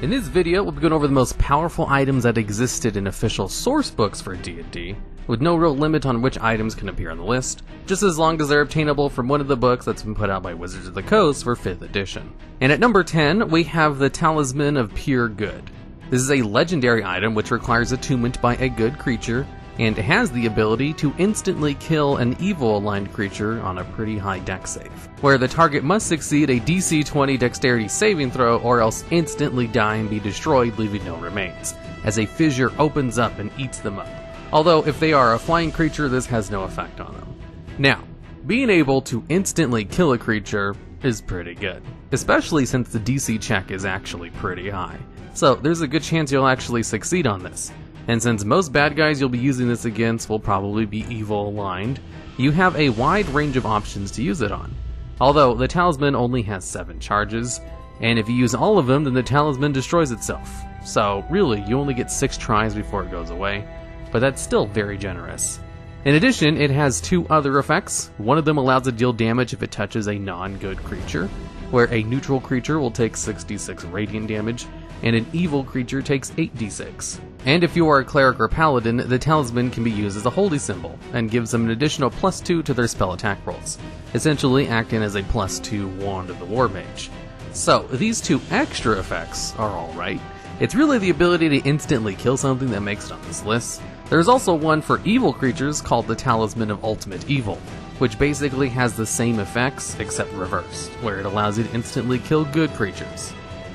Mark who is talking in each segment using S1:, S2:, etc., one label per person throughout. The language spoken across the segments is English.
S1: In this video, we'll be going over the most powerful items that existed in official source books for D&D, with no real limit on which items can appear on the list, just as long as they're obtainable from one of the books that's been put out by Wizards of the Coast for 5th edition. And at number 10, we have the Talisman of Pure Good. This is a legendary item which requires attunement by a good creature, and has the ability to instantly kill an evil-aligned creature on a pretty high dex save, where the target must succeed a DC 20 dexterity saving throw or else instantly die and be destroyed, leaving no remains, as a fissure opens up and eats them up. Although if they are a flying creature, this has no effect on them. Now, being able to instantly kill a creature is pretty good, especially since the DC check is actually pretty high. So there's a good chance you'll actually succeed on this. And since most bad guys you'll be using this against will probably be evil aligned, you have a wide range of options to use it on. Although the talisman only has 7 charges, and if you use all of them then the talisman destroys itself. So really, you only get 6 tries before it goes away, but that's still very generous. In addition, it has 2 other effects. One of them allows to deal damage if it touches a non-good creature, where a neutral creature will take 66 radiant damage, and an evil creature takes 8d6. And if you are a cleric or paladin, the talisman can be used as a holy symbol, and gives them an additional +2 to their spell attack rolls, essentially acting as a +2 wand of the war mage. So these 2 extra effects are alright. It's really the ability to instantly kill something that makes it on this list. There's also one for evil creatures called the Talisman of Ultimate Evil, which basically has the same effects except reversed, where it allows you to instantly kill good creatures.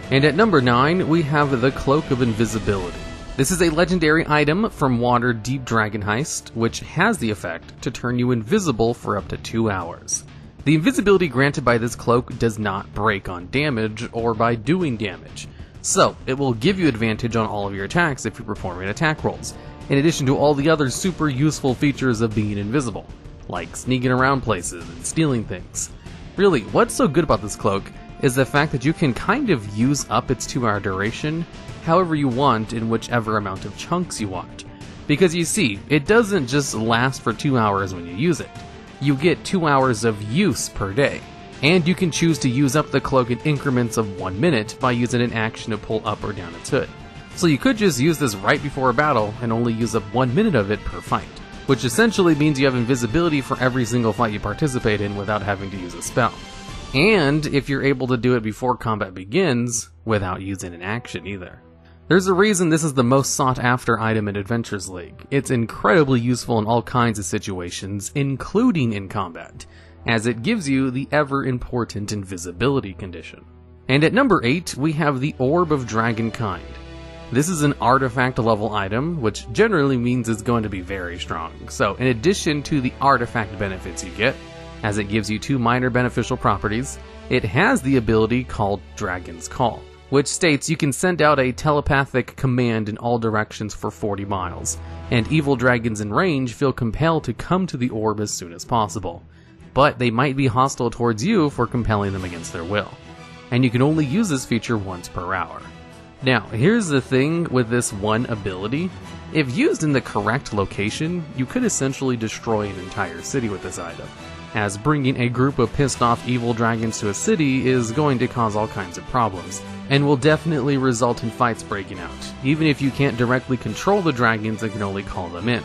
S1: And at number 9, we have the Cloak of Invisibility. This is a legendary item from Waterdeep Dragon Heist, which has the effect to turn you invisible for up to 2 hours. The invisibility granted by this cloak does not break on damage or by doing damage, so it will give you advantage on all of your attacks if you're performing attack rolls, in addition to all the other super useful features of being invisible, like sneaking around places and stealing things. Really, what's so good about this cloak is the fact that you can kind of use up its 2-hour duration however you want in whichever amount of chunks you want. Because you see, it doesn't just last for 2 hours when you use it. You get 2 hours of use per day. And you can choose to use up the cloak in increments of 1 minute by using an action to pull up or down its hood. So you could just use this right before a battle and only use up 1 minute of it per fight, which essentially means you have invisibility for every single fight you participate in without having to use a spell. And if you're able to do it before combat begins, without using an action either. There's a reason this is the most sought after item in Adventures League. It's incredibly useful in all kinds of situations, including in combat, as it gives you the ever important invisibility condition. And at number 8, we have the Orb of Dragonkind. This is an artifact level item, which generally means it's going to be very strong. So in addition to the artifact benefits you get, as it gives you 2 minor beneficial properties, it has the ability called Dragon's Call, which states you can send out a telepathic command in all directions for 40 miles, and evil dragons in range feel compelled to come to the orb as soon as possible. But they might be hostile towards you for compelling them against their will. And you can only use this feature once per hour. Now, here's the thing with this one ability. If used in the correct location, you could essentially destroy an entire city with this item, as bringing a group of pissed off evil dragons to a city is going to cause all kinds of problems, and will definitely result in fights breaking out, even if you can't directly control the dragons and can only call them in.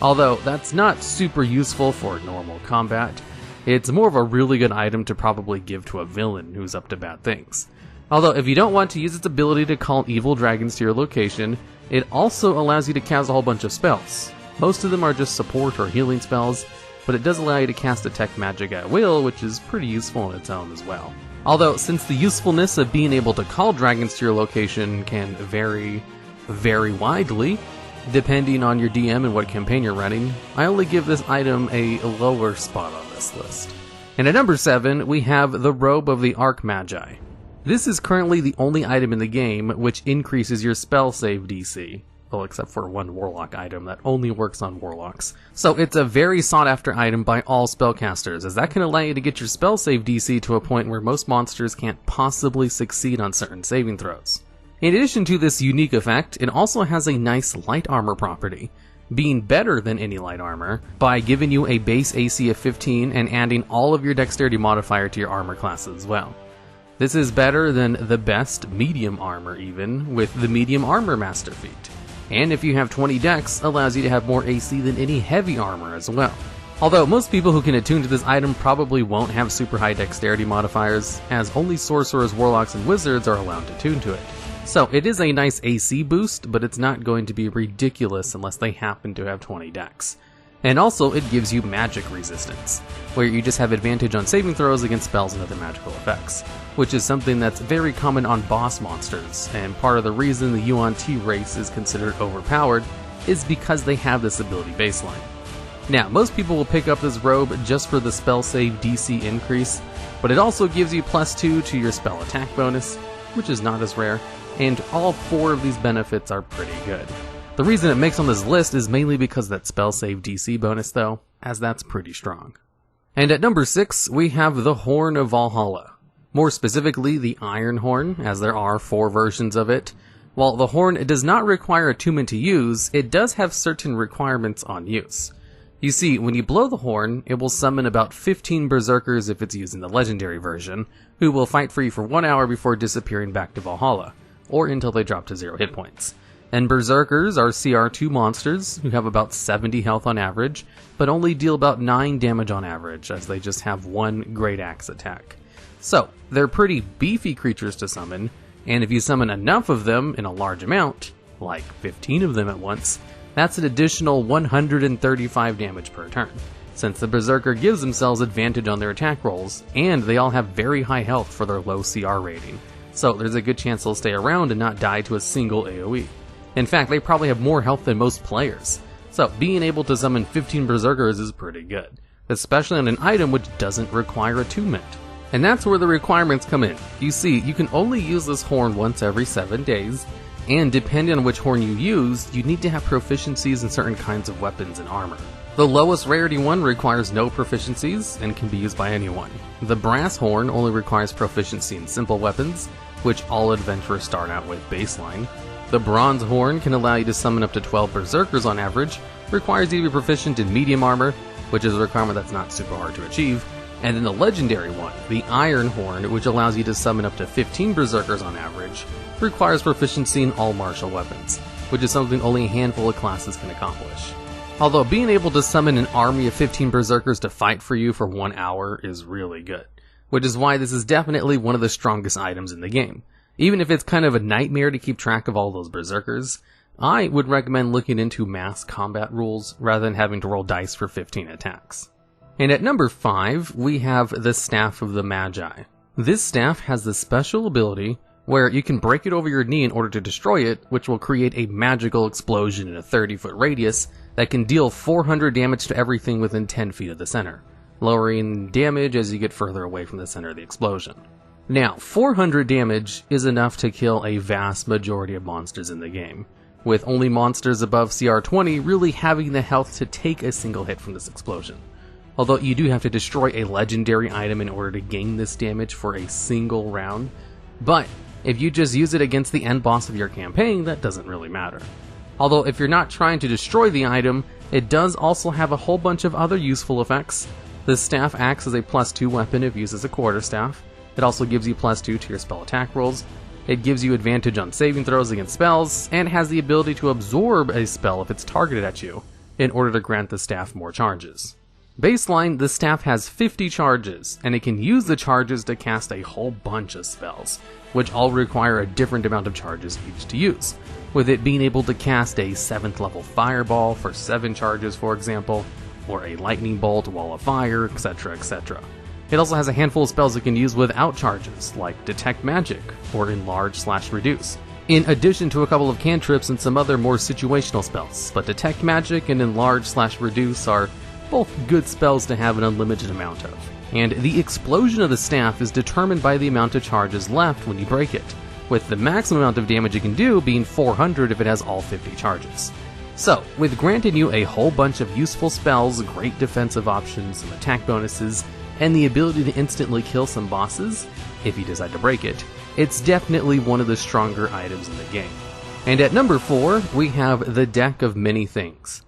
S1: Although that's not super useful for normal combat, it's more of a really good item to probably give to a villain who's up to bad things. Although if you don't want to use its ability to call evil dragons to your location, it also allows you to cast a whole bunch of spells. Most of them are just support or healing spells, but it does allow you to cast detect magic at will, which is pretty useful on its own as well. Although, since the usefulness of being able to call dragons to your location can vary very widely, depending on your DM and what campaign you're running, I only give this item a lower spot on this list. And at number 7, we have the Robe of the Archmagi. This is currently the only item in the game which increases your spell save DC. Well, except for one warlock item that only works on warlocks. So it's a very sought after item by all spellcasters, as that can allow you to get your spell save DC to a point where most monsters can't possibly succeed on certain saving throws. In addition to this unique effect, it also has a nice light armor property, being better than any light armor by giving you a base AC of 15 and adding all of your dexterity modifier to your armor class as well. This is better than the best medium armor even, with the medium armor master feat. And if you have 20 dex, allows you to have more AC than any heavy armor as well. Although most people who can attune to this item probably won't have super high dexterity modifiers, as only sorcerers, warlocks, and wizards are allowed to tune to it. So it is a nice AC boost, but it's not going to be ridiculous unless they happen to have 20 dex. And also it gives you magic resistance, where you just have advantage on saving throws against spells and other magical effects, which is something that's very common on boss monsters, and part of the reason the Yuan-Ti race is considered overpowered is because they have this ability baseline. Now, most people will pick up this robe just for the spell save DC increase, but it also gives you +2 to your spell attack bonus, which is not as rare, and all 4 of these benefits are pretty good. The reason it makes on this list is mainly because of that spell save DC bonus though, as that's pretty strong. And at number 6, we have the Horn of Vallhalla. More specifically, the Iron Horn, as there are 4 versions of it. While the horn does not require attunement to use, it does have certain requirements on use. You see, when you blow the horn, it will summon about 15 berserkers if it's using the legendary version, who will fight for you for 1 hour before disappearing back to Valhalla, or until they drop to 0 hit points. And berserkers are CR2 monsters, who have about 70 health on average, but only deal about 9 damage on average, as they just have 1 great axe attack. So, they're pretty beefy creatures to summon, and if you summon enough of them in a large amount, like 15 of them at once, that's an additional 135 damage per turn, since the berserker gives themselves advantage on their attack rolls, and they all have very high health for their low CR rating, so there's a good chance they'll stay around and not die to a single AoE. In fact, they probably have more health than most players, so being able to summon 15 berserkers is pretty good, especially on an item which doesn't require attunement. And that's where the requirements come in. You see, you can only use this horn once every 7 days, and depending on which horn you use, you need to have proficiencies in certain kinds of weapons and armor. The lowest rarity one requires no proficiencies and can be used by anyone. The brass horn only requires proficiency in simple weapons, which all adventurers start out with baseline. The bronze horn can allow you to summon up to 12 berserkers on average, requires you to be proficient in medium armor, which is a requirement that's not super hard to achieve. And then the legendary one, the Iron Horn, which allows you to summon up to 15 berserkers on average, requires proficiency in all martial weapons, which is something only a handful of classes can accomplish. Although being able to summon an army of 15 berserkers to fight for you for 1 hour is really good, which is why this is definitely one of the strongest items in the game. Even if it's kind of a nightmare to keep track of all those berserkers, I would recommend looking into mass combat rules rather than having to roll dice for 15 attacks. And at number 5, we have the Staff of the Magi. This staff has the special ability where you can break it over your knee in order to destroy it, which will create a magical explosion in a 30-foot radius that can deal 400 damage to everything within 10 feet of the center, lowering damage as you get further away from the center of the explosion. Now, 400 damage is enough to kill a vast majority of monsters in the game, with only monsters above CR20 really having the health to take a single hit from this explosion. Although you do have to destroy a legendary item in order to gain this damage for a single round, but if you just use it against the end boss of your campaign, that doesn't really matter. Although if you're not trying to destroy the item, it does also have a whole bunch of other useful effects. This staff acts as a +2 weapon if used as a quarterstaff. It also gives you +2 to your spell attack rolls. It gives you advantage on saving throws against spells, and has the ability to absorb a spell if it's targeted at you, in order to grant the staff more charges. Baseline, the staff has 50 charges, and it can use the charges to cast a whole bunch of spells, which all require a different amount of charges each to use, with it being able to cast a 7th level fireball for 7 charges, for example, or a lightning bolt, wall of fire, etc, etc. It also has a handful of spells it can use without charges, like Detect Magic, or Enlarge/Reduce, in addition to a couple of cantrips and some other more situational spells, but Detect Magic and Enlarge/Reduce are both good spells to have an unlimited amount of. And the explosion of the staff is determined by the amount of charges left when you break it, with the maximum amount of damage it can do being 400 if it has all 50 charges. So, with granting you a whole bunch of useful spells, great defensive options, some attack bonuses, and the ability to instantly kill some bosses, if you decide to break it, it's definitely one of the stronger items in the game. And at number 4, we have the Deck of Many Things.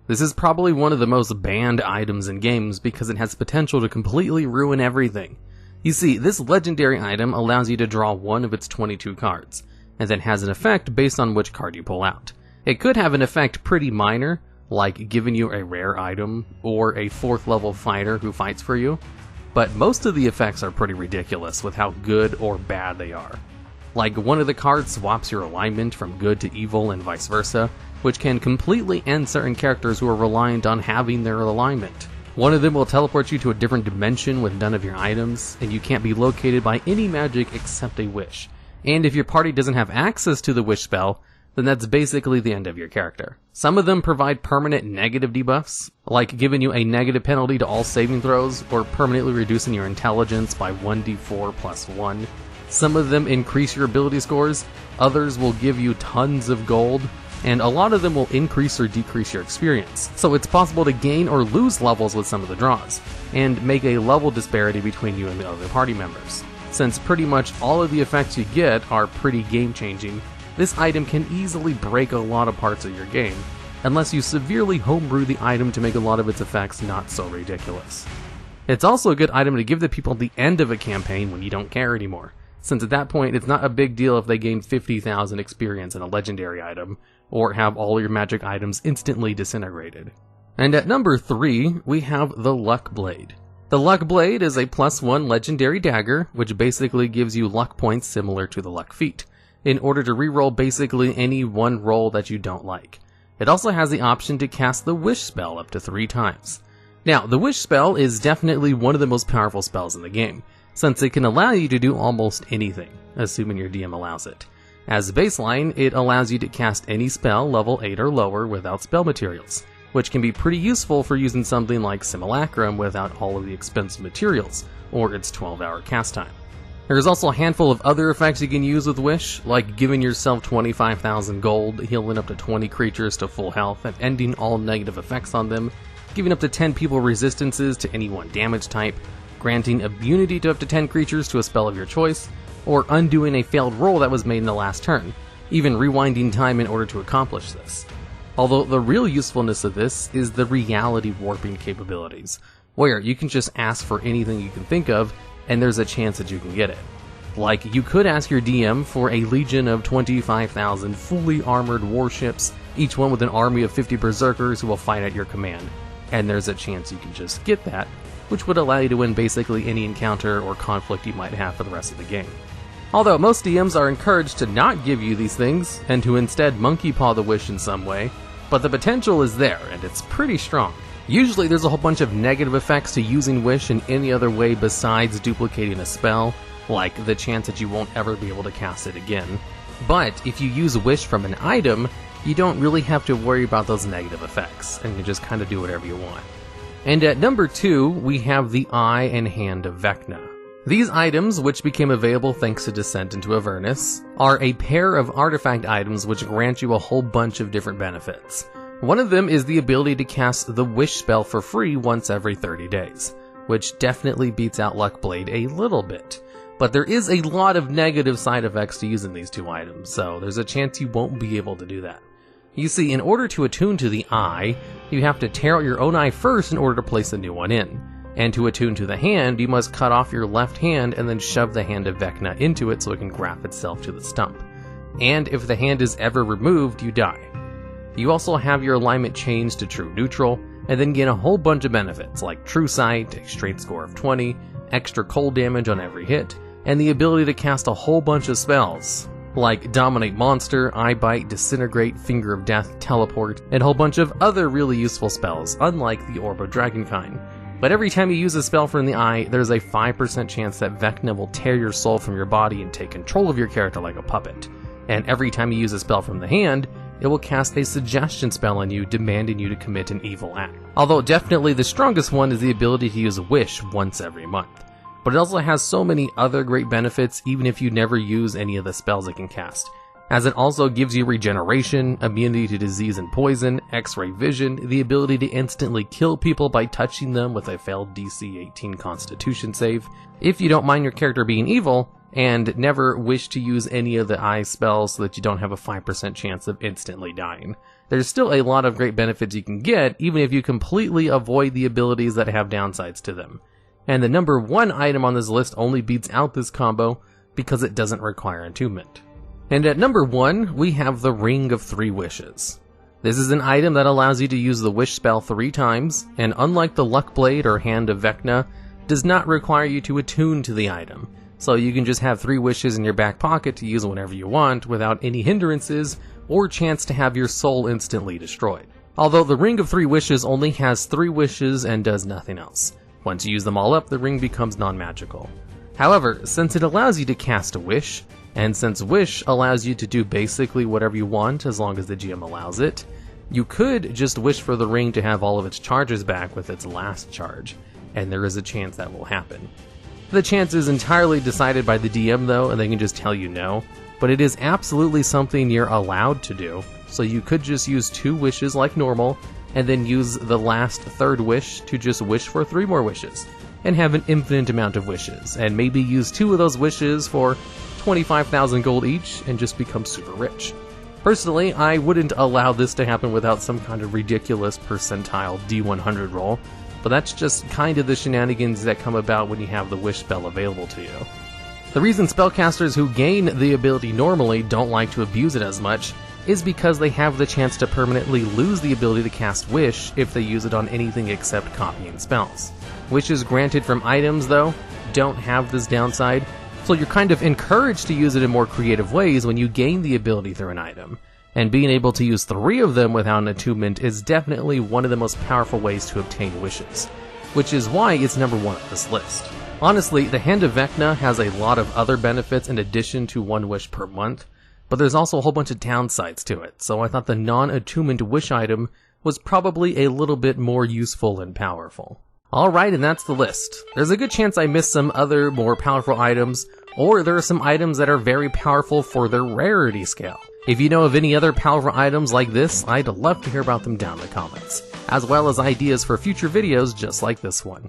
S1: This is probably one of the most banned items in games because it has potential to completely ruin everything. You see, this legendary item allows you to draw one of its 22 cards, and then has an effect based on which card you pull out. It could have an effect pretty minor, like giving you a rare item, or a 4th level fighter who fights for you, but most of the effects are pretty ridiculous with how good or bad they are. Like, one of the cards swaps your alignment from good to evil and vice versa, which can completely end certain characters who are reliant on having their alignment. One of them will teleport you to a different dimension with none of your items, and you can't be located by any magic except a wish. And if your party doesn't have access to the wish spell, then that's basically the end of your character. Some of them provide permanent negative debuffs, like giving you a negative penalty to all saving throws, or permanently reducing your intelligence by 1d4 plus 1. Some of them increase your ability scores, others will give you tons of gold, and a lot of them will increase or decrease your experience. So it's possible to gain or lose levels with some of the draws, and make a level disparity between you and the other party members. Since pretty much all of the effects you get are pretty game-changing, this item can easily break a lot of parts of your game, unless you severely homebrew the item to make a lot of its effects not so ridiculous. It's also a good item to give the people at the end of a campaign when you don't care anymore, since at that point it's not a big deal if they gain 50,000 experience in a legendary item, or have all your magic items instantly disintegrated. And at number 3, we have the Luck Blade. The Luck Blade is a +1 legendary dagger, which basically gives you luck points similar to the Luck Feat, in order to reroll basically any one roll that you don't like. It also has the option to cast the Wish spell up to 3 times. Now, the Wish spell is definitely one of the most powerful spells in the game, since it can allow you to do almost anything, assuming your DM allows it. As a baseline, it allows you to cast any spell level 8 or lower without spell materials, which can be pretty useful for using something like Simulacrum without all of the expensive materials, or its 12-hour cast time. There's also a handful of other effects you can use with Wish, like giving yourself 25,000 gold, healing up to 20 creatures to full health, and ending all negative effects on them, giving up to 10 people resistances to any one damage type, granting immunity to up to 10 creatures to a spell of your choice, or undoing a failed roll that was made in the last turn, even rewinding time in order to accomplish this. Although the real usefulness of this is the reality warping capabilities, where you can just ask for anything you can think of, and there's a chance that you can get it. Like, you could ask your DM for a legion of 25,000 fully armored warships, each one with an army of 50 berserkers who will fight at your command, and there's a chance you can just get that, which would allow you to win basically any encounter or conflict you might have for the rest of the game. Although most DMs are encouraged to not give you these things, and to instead monkey paw the wish in some way, but the potential is there, and it's pretty strong. Usually there's a whole bunch of negative effects to using Wish in any other way besides duplicating a spell, like the chance that you won't ever be able to cast it again. But if you use Wish from an item, you don't really have to worry about those negative effects, and you just kind of do whatever you want. And at number 2, we have the Eye and Hand of Vecna. These items, which became available thanks to Descent into Avernus, are a pair of artifact items which grant you a whole bunch of different benefits. One of them is the ability to cast the Wish spell for free once every 30 days, which definitely beats out Luck Blade a little bit. But there is a lot of negative side effects to using these two items, so there's a chance you won't be able to do that. You see, in order to attune to the eye, you have to tear out your own eye first in order to place the new one in. And to attune to the hand, you must cut off your left hand and then shove the hand of Vecna into it so it can graft itself to the stump. And if the hand is ever removed, you die. You also have your alignment changed to true neutral, and then gain a whole bunch of benefits like True Sight, a strength score of 20, extra cold damage on every hit, and the ability to cast a whole bunch of spells, like Dominate Monster, Eye Bite, Disintegrate, Finger of Death, Teleport, and a whole bunch of other really useful spells, unlike the Orb of Dragonkind. But every time you use a spell from the eye, there's a 5% chance that Vecna will tear your soul from your body and take control of your character like a puppet. And every time you use a spell from the hand, it will cast a suggestion spell on you, demanding you to commit an evil act. Although definitely the strongest one is the ability to use a wish once every month. But it also has so many other great benefits even if you never use any of the spells it can cast, as it also gives you regeneration, immunity to disease and poison, X-ray vision, the ability to instantly kill people by touching them with a failed DC 18 Constitution save, if you don't mind your character being evil, and never wish to use any of the eye spells so that you don't have a 5% chance of instantly dying. There's still a lot of great benefits you can get, even if you completely avoid the abilities that have downsides to them. And the number 1 item on this list only beats out this combo because it doesn't require attunement. And at number 1, we have the Ring of 3 Wishes. This is an item that allows you to use the wish spell 3 times, and unlike the Luck Blade or Hand of Vecna, does not require you to attune to the item. So you can just have 3 wishes in your back pocket to use whenever you want without any hindrances or chance to have your soul instantly destroyed. Although the Ring of 3 Wishes only has 3 wishes and does nothing else. Once you use them all up, the ring becomes non-magical. However, since it allows you to cast a wish, and since wish allows you to do basically whatever you want as long as the GM allows it, you could just wish for the ring to have all of its charges back with its last charge, and there is a chance that will happen. The chance is entirely decided by the DM though, and they can just tell you no, but it is absolutely something you're allowed to do, so you could just use 2 wishes like normal, and then use the last 3rd wish to just wish for 3 more wishes, and have an infinite amount of wishes, and maybe use 2 of those wishes for 25,000 gold each and just become super rich. Personally, I wouldn't allow this to happen without some kind of ridiculous percentile D100 roll, but that's just kind of the shenanigans that come about when you have the wish spell available to you. The reason spellcasters who gain the ability normally don't like to abuse it as much is because they have the chance to permanently lose the ability to cast Wish if they use it on anything except copying spells. Wishes granted from items, though, don't have this downside, so you're kind of encouraged to use it in more creative ways when you gain the ability through an item. And being able to use 3 of them without an attunement is definitely one of the most powerful ways to obtain wishes, which is why it's number 1 on this list. Honestly, the Hand of Vecna has a lot of other benefits in addition to 1 wish per month, but there's also a whole bunch of downsides to it, so I thought the non-attunement wish item was probably a little bit more useful and powerful. Alright, and that's the list. There's a good chance I missed some other more powerful items, or there are some items that are very powerful for their rarity scale. If you know of any other powerful items like this, I'd love to hear about them down in the comments, as well as ideas for future videos just like this one.